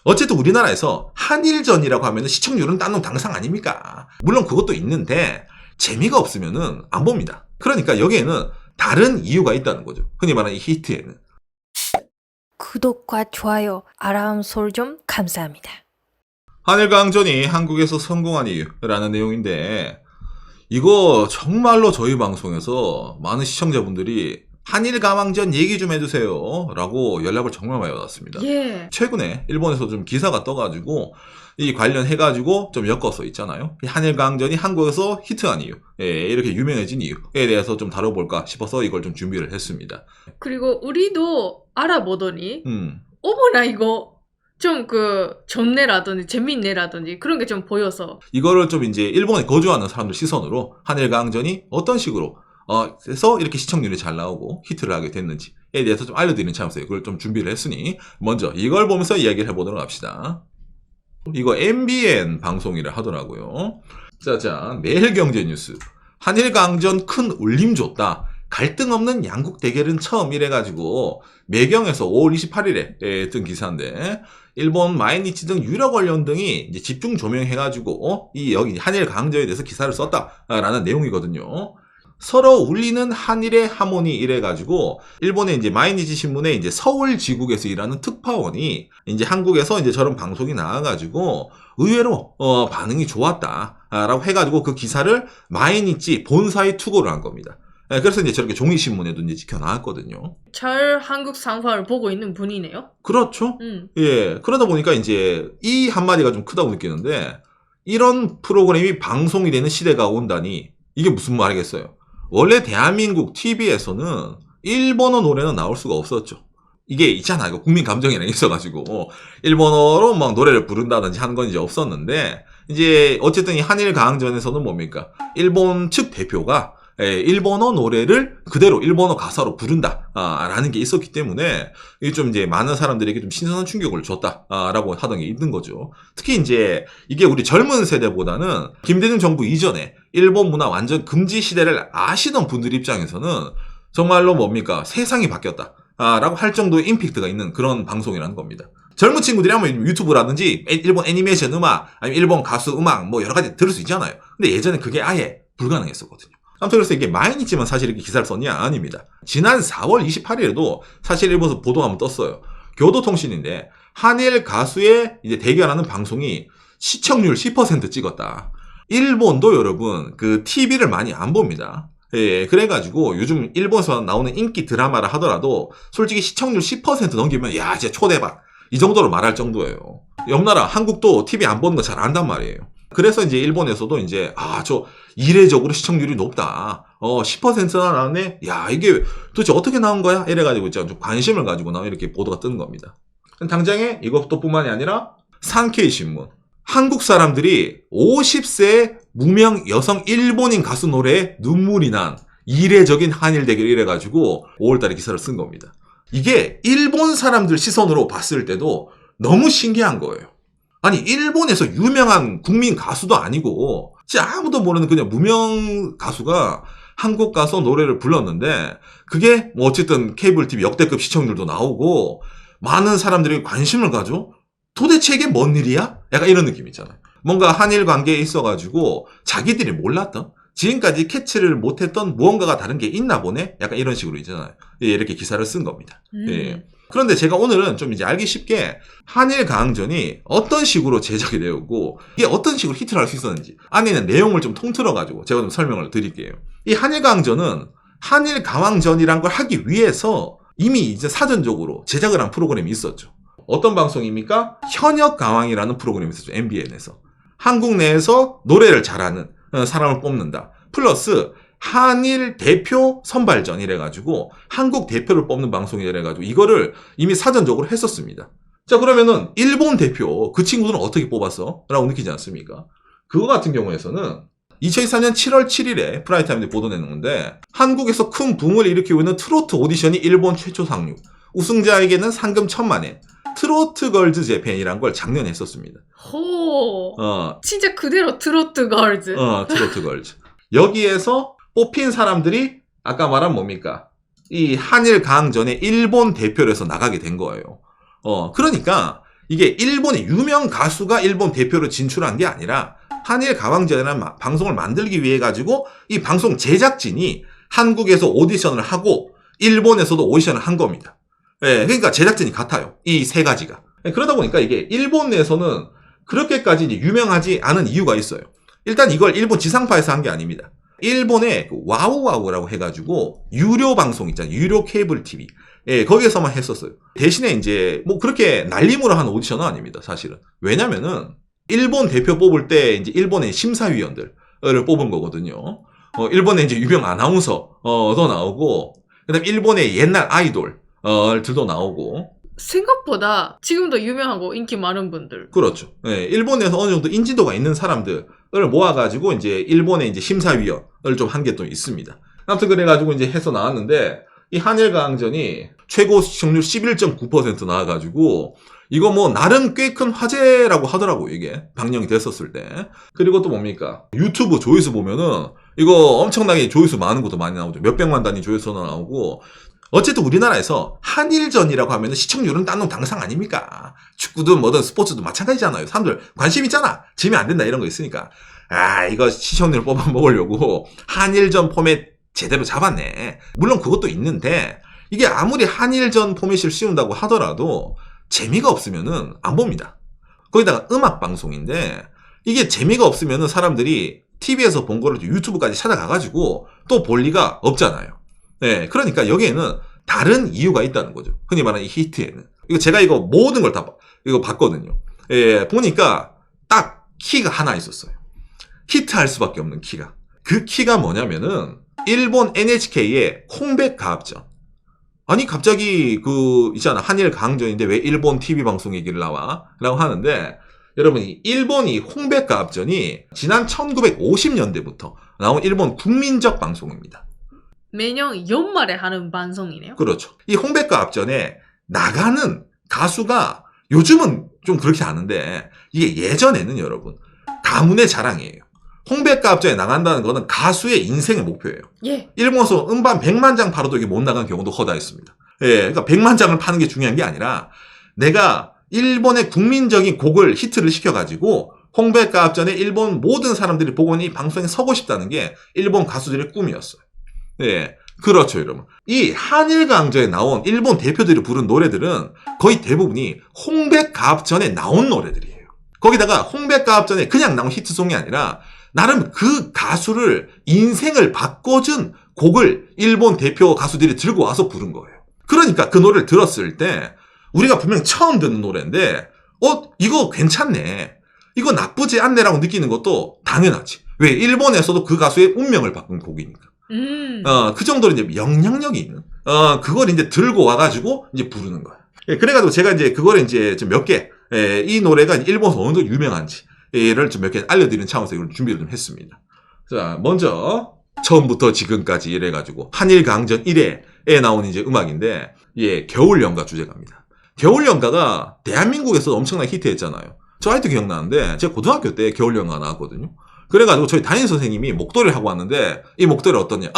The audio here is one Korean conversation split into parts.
어쨌든 우리나라에서 한일전이라고 하면 시청률은 딴 놈 당상 아닙니까? 물론 그것도 있는데 재미가 없으면은 안 봅니다. 그러니까 여기에는 다른 이유가 있다는 거죠. 흔히 말하는 이 히트에는. 구독과 좋아요, 알람 설정 감사합니다. 한일강전이 한국에서 성공한 이유라는 내용인데, 이거 정말로 저희 방송에서 많은 시청자분들이 한일가왕전 얘기 좀 해주세요 라고 연락을 정말 많이 받았습니다. 예. 최근에 일본에서 좀 기사가 떠가지고 이 관련해가지고 좀 엮어서 있잖아요. 이 한일강전이 한국에서 히트한 이유, 이렇게 유명해진 이유에 대해서 좀 다뤄볼까 싶어서 이걸 좀 준비를 했습니다. 그리고 우리도 알아보더니 음. 어머나 이거 좀 전내라든지 재밌네라든지 그런 게 좀 보여서 이거를 좀 이제 일본에 거주하는 사람들 시선으로 한일강전이 어떤 식으로 해서 이렇게 시청률이 잘 나오고 히트를 하게 됐는지에 대해서 좀 알려드리는 차원에서 이걸 좀 준비를 했으니 먼저 이걸 보면서 이야기를 해보도록 합시다. 이거 MBN 방송이라 하더라고요. 자, 매일경제뉴스. 한일강전 큰 울림 줬다. 갈등 없는 양국 대결은 처음 이래가지고 매경에서 5월 28일에 뜬 기사인데, 일본 마이니치 등 유력 언론 등이 이제 집중 조명해가지고 여기 한일 강전에 대해서 기사를 썼다라는 내용이거든요. 서로 울리는 한일의 하모니 이래가지고 일본의 이제 마이니치 신문에 이제 서울 지국에서 일하는 특파원이 이제 한국에서 이제 저런 방송이 나와가지고 의외로 반응이 좋았다라고 해가지고 그 기사를 마이니치 본사에 투고를 한 겁니다. 그래서 이제 저렇게 종이신문에도 이제 찍혀 나왔거든요. 잘 한국 상황을 보고 있는 분이네요. 그렇죠. 예. 그러다 보니까 이제 이 한마디가 좀 크다고 느끼는데, 이런 프로그램이 방송이 되는 시대가 온다니 이게 무슨 말이겠어요. 원래 대한민국 TV에서는 일본어 노래는 나올 수가 없었죠. 이게 있잖아요. 이거 국민 감정이랑 있어가지고 일본어로 막 노래를 부른다든지 하는 건 이제 없었는데, 이제 어쨌든 이 한일 강전에서는 뭡니까? 일본 측 대표가 일본어 노래를 그대로 일본어 가사로 부른다라는 게 있었기 때문에 이게 좀 이제 많은 사람들에게 좀 신선한 충격을 줬다라고 하던 게 있는 거죠. 특히 이제 이게 우리 젊은 세대보다는 김대중 정부 이전에 일본 문화 완전 금지 시대를 아시던 분들 입장에서는 정말로 뭡니까? 세상이 바뀌었다라고 할 정도의 임팩트가 있는 그런 방송이라는 겁니다. 젊은 친구들이 하면 유튜브라든지 일본 애니메이션 음악, 아니면 일본 가수 음악 뭐 여러 가지 들을 수 있잖아요. 근데 예전에 그게 아예 불가능했었거든요. 아무튼 그래서 이게 마이니치만 사실 이렇게 기사를 썼냐? 아닙니다. 지난 4월 28일에도 사실 일본에서 보도가 한번 떴어요. 교도통신인데 한일 가수의 이제 대결하는 방송이 시청률 10% 찍었다. 일본도 여러분 그 TV를 많이 안 봅니다. 예, 그래가지고 요즘 일본에서 나오는 인기 드라마라 하더라도 솔직히 시청률 10% 넘기면 야 진짜 초대박 이 정도로 말할 정도예요. 옆 나라 한국도 TV 안 보는 거 잘 안단 말이에요. 그래서 이제 일본에서도 이제 저 이례적으로 시청률이 높다. 10%나 나왔네. 야 이게 도대체 어떻게 나온 거야? 이래가지고 좀 관심을 가지고 나온 이렇게 보도가 뜨는 겁니다. 당장에 이것도 뿐만이 아니라 산케이 신문. 한국 사람들이 50세 무명 여성 일본인 가수 노래에 눈물이 난 이례적인 한일 대결 이래가지고 5월달에 기사를 쓴 겁니다. 이게 일본 사람들 시선으로 봤을 때도 너무 신기한 거예요. 아니 일본에서 유명한 국민 가수도 아니고 진짜 아무도 모르는 그냥 무명 가수가 한국 가서 노래를 불렀는데, 그게 뭐 어쨌든 케이블 TV 역대급 시청률도 나오고 많은 사람들이 관심을 가져. 도대체 이게 뭔 일이야? 약간 이런 느낌 있잖아요. 뭔가 한일 관계에 있어가지고 자기들이 몰랐던, 지금까지 캐치를 못했던 무언가가 다른 게 있나 보네? 약간 이런 식으로 있잖아요. 이렇게 기사를 쓴 겁니다. 예. 그런데 제가 오늘은 좀 이제 알기 쉽게 한일 강전이 어떤 식으로 제작이 되었고 이게 어떤 식으로 히트를 할 수 있었는지 안에 있는 내용을 좀 통틀어가지고 제가 좀 설명을 드릴게요. 이 한일 강전은 한일 가왕전이란 걸 하기 위해서 이미 이제 사전적으로 제작을 한 프로그램이 있었죠. 어떤 방송입니까? 현역 가왕이라는 프로그램이 있었죠. MBN에서. 한국 내에서 노래를 잘하는 사람을 뽑는다. 플러스 한일 대표 선발전 이래가지고 한국 대표를 뽑는 방송이 이래가지고 이거를 이미 사전적으로 했었습니다. 자 그러면은 일본 대표 그 친구들은 어떻게 뽑았어? 라고 느끼지 않습니까? 그거 같은 경우에서는 2024년 7월 7일에 프라이타임에 보도되는 건데, 한국에서 큰 붐을 일으키고 있는 트로트 오디션이 일본 최초 상륙, 우승자에게는 상금 1,000만 엔, 트로트 걸즈 재팬이란 걸 작년에 했었습니다. 호. 진짜 그대로 트로트 걸즈. 트로트 걸즈. 여기에서 뽑힌 사람들이 아까 말한 뭡니까? 이 한일 강전에 일본 대표로 해서 나가게 된 거예요. 그러니까 이게 일본의 유명 가수가 일본 대표로 진출한 게 아니라 한일 가왕전이라는 방송을 만들기 위해 가지고 이 방송 제작진이 한국에서 오디션을 하고 일본에서도 오디션을 한 겁니다. 예, 그러니까 제작진이 같아요. 이 세 가지가. 예, 그러다 보니까 이게 일본 내에서는 그렇게까지 이제 유명하지 않은 이유가 있어요. 일단 이걸 일본 지상파에서 한 게 아닙니다. 일본의 그 와우와우라고 해가지고 유료 방송 있잖아요. 유료 케이블 TV. 예, 거기에서만 했었어요. 대신에 이제 뭐 그렇게 날림으로 한 오디션은 아닙니다. 사실은. 왜냐면은 일본 대표 뽑을 때 이제 일본의 심사위원들을 뽑은 거거든요. 일본의 이제 유명 아나운서도 나오고, 그다음 일본의 옛날 아이돌들도 나오고. 생각보다 지금도 유명하고 인기 많은 분들. 그렇죠. 예, 일본에서 어느 정도 인지도가 있는 사람들을 모아가지고 이제 일본의 이제 심사위원을 좀 한 게 또 있습니다. 아무튼 그래가지고 이제 해서 나왔는데 이 한일가왕전이 최고 시청률 11.9% 나와가지고 이거 뭐 나름 꽤 큰 화제라고 하더라고요. 이게 방영이 됐었을 때. 그리고 또 뭡니까? 유튜브 조회수 보면은 이거 엄청나게 조회수 많은 것도 많이 나오죠. 몇백만 단위 조회수도 나오고. 어쨌든 우리나라에서 한일전이라고 하면 시청률은 딴 놈 당상 아닙니까? 축구든 뭐든 스포츠도 마찬가지잖아요. 사람들 관심 있잖아. 지면 안 된다 이런 거 있으니까. 아, 이거 시청률 뽑아 먹으려고 한일전 포맷 제대로 잡았네. 물론 그것도 있는데 이게 아무리 한일전 포맷을 씌운다고 하더라도 재미가 없으면은 안 봅니다. 거기다가 음악 방송인데 이게 재미가 없으면은 사람들이 TV에서 본 거를 유튜브까지 찾아가가지고 또 볼 리가 없잖아요. 네, 그러니까 여기에는 다른 이유가 있다는 거죠. 흔히 말하는 이 히트에는. 이거 제가 이거 모든 걸 다 이거 봤거든요. 예, 보니까 딱 키가 하나 있었어요. 히트할 수밖에 없는 키가. 그 키가 뭐냐면은 일본 NHK의 콩백 가합전. 아니 갑자기 그 있잖아 한일 강전인데 왜 일본 TV 방송 얘기를 나와? 라고 하는데 여러분 이 일본이 홍백 가합전이 지난 1950년대부터 나온 일본 국민적 방송입니다. 매년 연말에 하는 방송이네요. 그렇죠. 이 홍백 가합전에 나가는 가수가 요즘은 좀 그렇지 않은데 이게 예전에는 여러분 가문의 자랑이에요. 홍백 가합전에 나간다는 거는 가수의 인생의 목표예요. 예. 일본에서 음반 100만 장 팔아도 이게 못 나간 경우도 허다했습니다. 예, 그러니까 100만 장을 파는 게 중요한 게 아니라 내가 일본의 국민적인 곡을 히트를 시켜가지고 홍백 가합전에 일본 모든 사람들이 보고 있는 이 방송에 서고 싶다는 게 일본 가수들의 꿈이었어요. 예, 그렇죠, 여러분. 이 한일 강전에 나온 일본 대표들이 부른 노래들은 거의 대부분이 홍백 가합전에 나온 노래들이에요. 거기다가 홍백 가합전에 그냥 나온 히트송이 아니라 나름 그 가수를 인생을 바꿔준 곡을 일본 대표 가수들이 들고 와서 부른 거예요. 그러니까 그 노래를 들었을 때 우리가 분명 처음 듣는 노래인데 이거 괜찮네. 이거 나쁘지 않네라고 느끼는 것도 당연하지. 왜? 일본에서도 그 가수의 운명을 바꾼 곡이니까. 그 정도로 이제 영향력이 있는, 그걸 이제 들고 와가지고 이제 부르는 거야. 예, 그래가지고 제가 이제 그걸 이제 좀 몇 개, 이 노래가 노래에서 어느 정도 유명한지를 좀 몇 개 알려드리는 차원에서 이걸 준비를 좀 했습니다. 자, 먼저, 처음부터 지금까지 이래가지고, 한일강전 1회에 나온 이제 음악인데, 예, 겨울연가 주제가입니다. 겨울연가가 대한민국에서도 엄청나게 히트했잖아요. 저 아직도 기억나는데, 제가 고등학교 때 겨울연가가 나왔거든요. 그래가지고 저희 담임 선생님이 목도리를 하고 왔는데 이 목도리 어떠냐?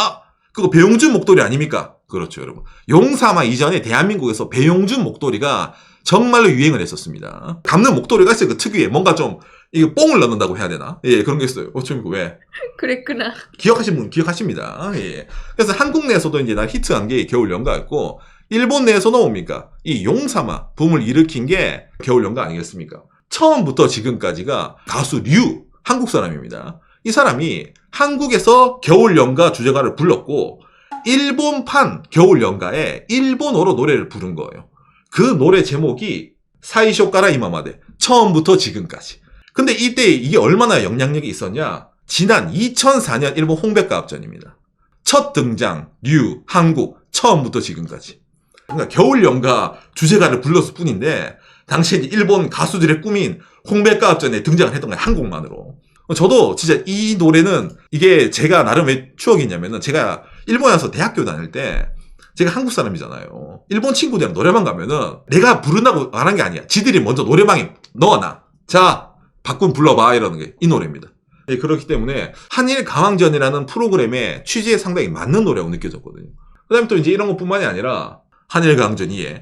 그거 배용준 목도리 아닙니까? 그렇죠, 여러분. 용사마 이전에 대한민국에서 배용준 목도리가 정말로 유행을 했었습니다. 감는 목도리가 있어요. 그 특유의 뭔가 좀 이거 뽕을 넣는다고 해야 되나? 예, 그런 게 있어요. 왜? 그랬구나. 기억하신 분 기억하십니다. 예. 그래서 한국 내에서도 이제 나 히트한 게 겨울연가였고 일본 내에서는 뭡니까? 이 용사마 붐을 일으킨 게 겨울연가 아니겠습니까? 처음부터 지금까지가 가수 류 한국 사람입니다. 이 사람이 한국에서 겨울연가 주제가를 불렀고 일본판 겨울연가에 일본어로 노래를 부른 거예요. 그 노래 제목이 사이쇼까라 이마마데 처음부터 지금까지. 근데 이때 이게 얼마나 영향력이 있었냐? 지난 2004년 일본 홍백가합전입니다. 첫 등장 류 한국 처음부터 지금까지. 그러니까 겨울연가 주제가를 불렀을 뿐인데 당시에 일본 가수들의 꿈인 홍백가합전에 등장을 했던 거예요. 한국만으로. 저도 진짜 이 노래는 이게 제가 나름 왜 추억이 있냐면은 제가 일본에 와서 대학교 다닐 때 제가 한국 사람이잖아요. 일본 친구들이랑 노래방 가면은 내가 부른다고 말한 게 아니야. 지들이 먼저 노래방에 넣어놔. 자, 바꾼 불러봐 이러는 게 이 노래입니다. 네, 그렇기 때문에 한일 가왕전이라는 프로그램의 취지에 상당히 맞는 노래라고 느껴졌거든요. 그 다음에 또 이제 이런 것뿐만이 아니라 한일 가왕전 2에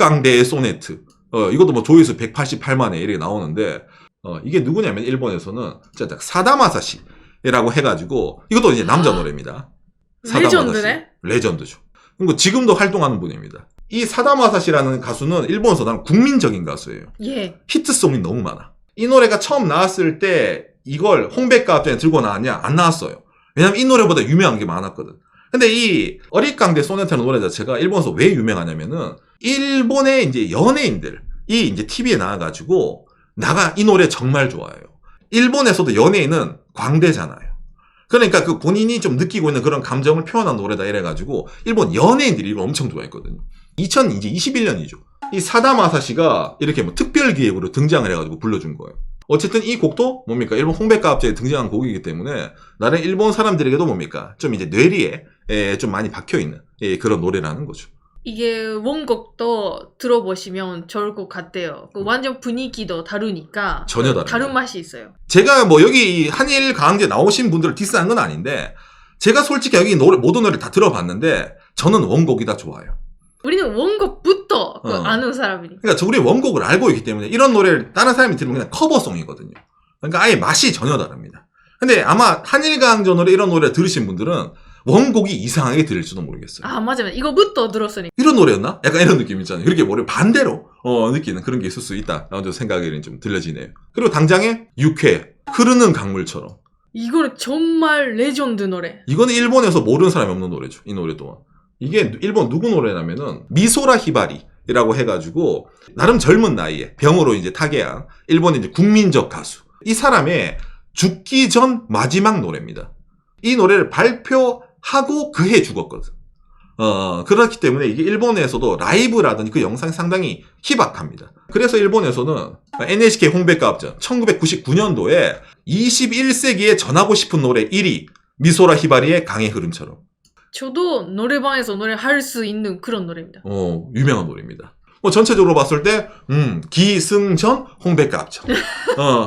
어릿강대의 소네트. 이것도 뭐 조회수 188만에 이렇게 나오는데, 이게 누구냐면 일본에서는 진짜 사다마사시라고 해가지고, 이것도 이제 남자 노래입니다. 레전드네? 레전드죠. 그리고 지금도 활동하는 분입니다. 이 사다마사시라는 가수는 일본에서 난 국민적인 가수예요. 예. 히트송이 너무 많아. 이 노래가 처음 나왔을 때 이걸 홍백가 앞전에 들고 나왔냐? 안 나왔어요. 왜냐면 이 노래보다 유명한 게 많았거든. 근데 이 어릿강대 소네트라는 노래 자체가 일본에서 왜 유명하냐면은 일본의 이제 연예인들이 이제 TV에 나와가지고 이 노래 정말 좋아해요. 일본에서도 연예인은 광대잖아요. 그러니까 그 본인이 좀 느끼고 있는 그런 감정을 표현한 노래다 이래가지고 일본 연예인들이 이걸 엄청 좋아했거든요. 2021년이죠. 이 사다마사시가 이렇게 뭐 특별 기획으로 등장을 해가지고 불러준 거예요. 어쨌든 이 곡도 뭡니까? 일본 홍백가 합주에 등장한 곡이기 때문에 나름 일본 사람들에게도 뭡니까? 좀 이제 뇌리에 좀 많이 박혀있는 그런 노래라는 거죠. 이게 원곡도 들어보시면 좋을 것 같아요. 그 완전 분위기도 다르니까 전혀 다릅니다. 다른 맛이 있어요. 제가 뭐 여기 한일 강제 나오신 분들을 디스한 건 아닌데 제가 솔직히 여기 모든 노래를 다 들어봤는데 저는 원곡이 다 좋아요. 우리는 원곡부터 아는 사람이니까. 그러니까 우리 원곡을 알고 있기 때문에 이런 노래를 다른 사람이 들으면 그냥 커버송이거든요. 그러니까 아예 맛이 전혀 다릅니다. 근데 아마 한일강전으로 이런 노래를 들으신 분들은 원곡이 이상하게 들릴지도 모르겠어요. 아, 맞아요. 이거부터 들었으니까. 이런 노래였나? 약간 이런 느낌 있잖아요. 그렇게 뭐를 반대로 느끼는 그런 게 있을 수 있다. 라는 생각이 좀 들려지네요. 그리고 당장에 6회 흐르는 강물처럼. 이거는 정말 레전드 노래. 이거는 일본에서 모르는 사람이 없는 노래죠. 이 노래 또한. 이게 일본 누구 노래냐면은 미소라 히바리라고 해가지고 나름 젊은 나이에 병으로 이제 타계한 일본의 이제 국민적 가수. 이 사람의 죽기 전 마지막 노래입니다. 이 노래를 발표하고 그 해 죽었거든. 그렇기 때문에 이게 일본에서도 라이브라든지 그 영상이 상당히 희박합니다. 그래서 일본에서는 NHK 홍백가 합전 1999년도에 21세기에 전하고 싶은 노래 1위 미소라 히바리의 강의 흐름처럼. 저도 노래방에서 노래할 수 있는 그런 노래입니다. 유명한 노래입니다. 뭐 전체적으로 봤을 때 기승전 홍백갑전.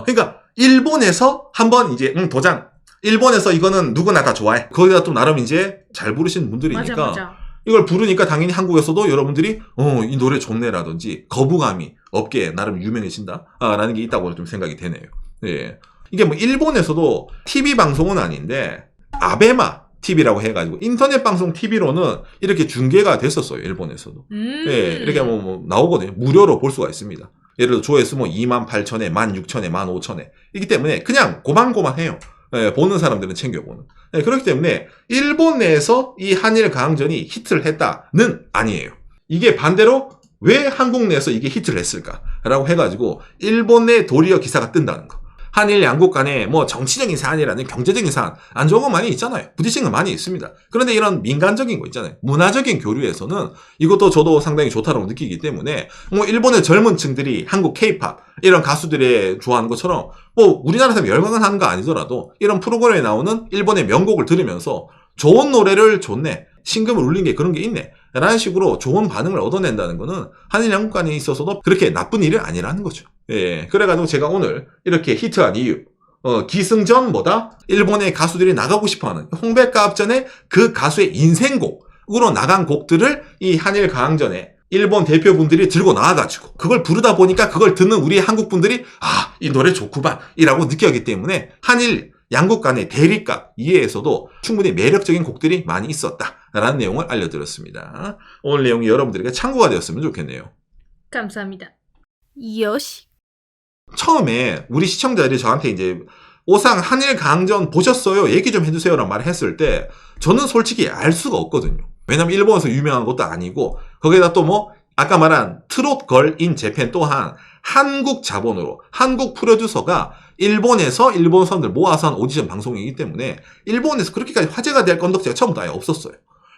그러니까 일본에서 한번 이제 도장. 일본에서 이거는 누구나 다 좋아해. 거기다 또 나름 이제 잘 부르시는 분들이니까 맞아. 이걸 부르니까 당연히 한국에서도 여러분들이 이 노래 좋네라든지 거부감이 없게 나름 유명해진다라는 게 있다고 좀 생각이 되네요. 예. 이게 뭐 일본에서도 TV 방송은 아닌데 아베마 TV라고 해가지고 인터넷 방송 TV로는 이렇게 중계가 됐었어요. 일본에서도. 예, 이렇게 뭐 나오거든요. 무료로 볼 수가 있습니다. 예를 들어 조회수 뭐 28,000에 16,000에 15,000에 이기 때문에 그냥 고만고만해요. 예, 보는 사람들은 챙겨보는. 예, 그렇기 때문에 일본 내에서 이 한일 강전이 히트를 했다는 아니에요. 이게 반대로 왜 한국 내에서 이게 히트를 했을까라고 해가지고 일본 내 도리어 기사가 뜬다는 거. 한일 양국 간에 뭐 정치적인 사안이라는 경제적인 사안 안 좋은 거 많이 있잖아요. 부딪힌 거 많이 있습니다. 그런데 이런 민간적인 거 있잖아요. 문화적인 교류에서는 이것도 저도 상당히 좋다고 느끼기 때문에 뭐 일본의 젊은 층들이 한국 K-팝 이런 가수들의 좋아하는 것처럼 뭐 우리나라 사람 열광을 하는 거 아니더라도 이런 프로그램에 나오는 일본의 명곡을 들으면서 좋은 노래를 좋네. 신금을 울린 게 그런 게 있네. 라는 식으로 좋은 반응을 얻어낸다는 거는 한일 양국 간에 있어서도 그렇게 나쁜 일은 아니라는 거죠. 예. 그래가지고 제가 오늘 이렇게 히트한 이유. 기승전 뭐다? 일본의 가수들이 나가고 싶어 하는 홍백가합전의 그 가수의 인생곡으로 나간 곡들을 이 한일 가항전에 일본 대표분들이 들고 나와가지고 그걸 부르다 보니까 그걸 듣는 우리 한국 분들이 이 노래 좋구만 이라고 느꼈기 때문에 한일 양국 간의 대립각 이해에서도 충분히 매력적인 곡들이 많이 있었다라는 내용을 알려드렸습니다. 오늘 내용이 여러분들에게 참고가 되었으면 좋겠네요. 감사합니다. 요시. 처음에 우리 시청자들이 저한테 이제 오상 한일 강전 보셨어요? 얘기 좀 해주세요라고 말을 했을 때 저는 솔직히 알 수가 없거든요. 왜냐면 일본에서 유명한 것도 아니고 거기에다 또 뭐 아까 말한 트롯 걸인 재팬 또한 한국 자본으로 한국 프로듀서가 일본에서 일본 사람들 모아서 한 오디션 방송이기 때문에 일본에서 그렇게까지 화제가 될 건덕지가 처음부터 아예 없었어요.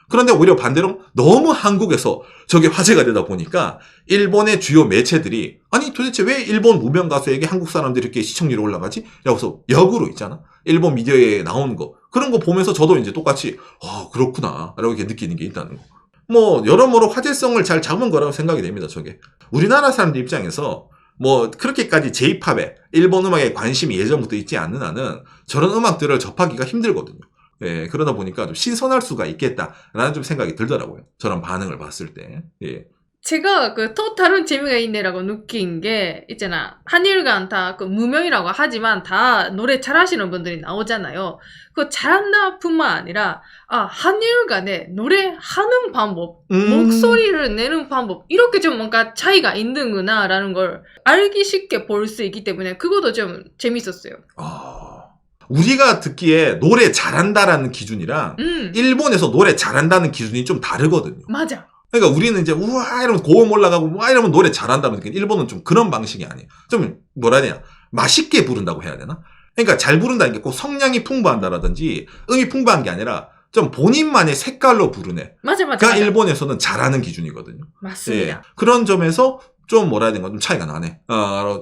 그런데 오히려 반대로 너무 한국에서 저게 화제가 되다 보니까 일본의 주요 매체들이 아니 도대체 왜 일본 무명 가수에게 한국 사람들이 이렇게 시청률이 올라가지? 라고서 역으로 있잖아. 일본 미디어에 나오는 거. 그런 거 보면서 저도 이제 똑같이 그렇구나 라고 이렇게 느끼는 게 있다는 거. 뭐 여러모로 화제성을 잘 잡은 거라고 생각이 됩니다. 저게. 우리나라 사람들 입장에서 뭐 그렇게까지 J-팝에 일본 음악에 관심이 예전부터 있지 않는 한은 저런 음악들을 접하기가 힘들거든요. 예, 그러다 보니까 좀 신선할 수가 있겠다라는 좀 생각이 들더라고요. 저런 반응을 봤을 때. 예. 제가 또 다른 재미가 있네라고 느낀 게 있잖아. 한일간 다 무명이라고 하지만 다 노래 잘하시는 분들이 나오잖아요. 그 잘한다 뿐만 아니라 한일간에 노래하는 방법, 목소리를 내는 방법 이렇게 좀 뭔가 차이가 있는구나라는 걸 알기 쉽게 볼 수 있기 때문에 그것도 좀 재밌었어요. 우리가 듣기에 노래 잘한다라는 기준이랑 일본에서 노래 잘한다는 기준이 좀 다르거든요. 맞아. 그러니까 우리는 이제 우와 이러면 고음 올라가고 우와 이러면 노래 잘한다면 일본은 좀 그런 방식이 아니에요. 좀 뭐라 해야 되냐 맛있게 부른다고 해야 되나? 그러니까 잘 부른다는 게 꼭 성량이 풍부한다라든지 음이 풍부한 게 아니라 좀 본인만의 색깔로 부르네. 맞아. 그러니까 일본에서는 잘하는 기준이거든요. 맞습니다. 예, 그런 점에서 좀 뭐라 해야 되나 좀 차이가 나네.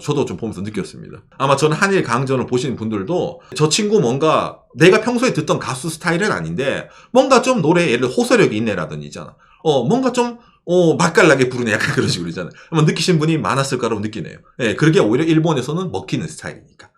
저도 좀 보면서 느꼈습니다. 아마 저는 한일 강전을 보시는 분들도 저 친구 뭔가 내가 평소에 듣던 가수 스타일은 아닌데 뭔가 좀 노래에 예를 들어 호소력이 있네라든지 있잖아. 뭔가 좀 맛깔나게 부르네 약간 그런 식으로 있잖아요. 아마 느끼신 분이 많았을 거라고 느끼네요. 예, 그러게 오히려 일본에서는 먹히는 스타일이니까.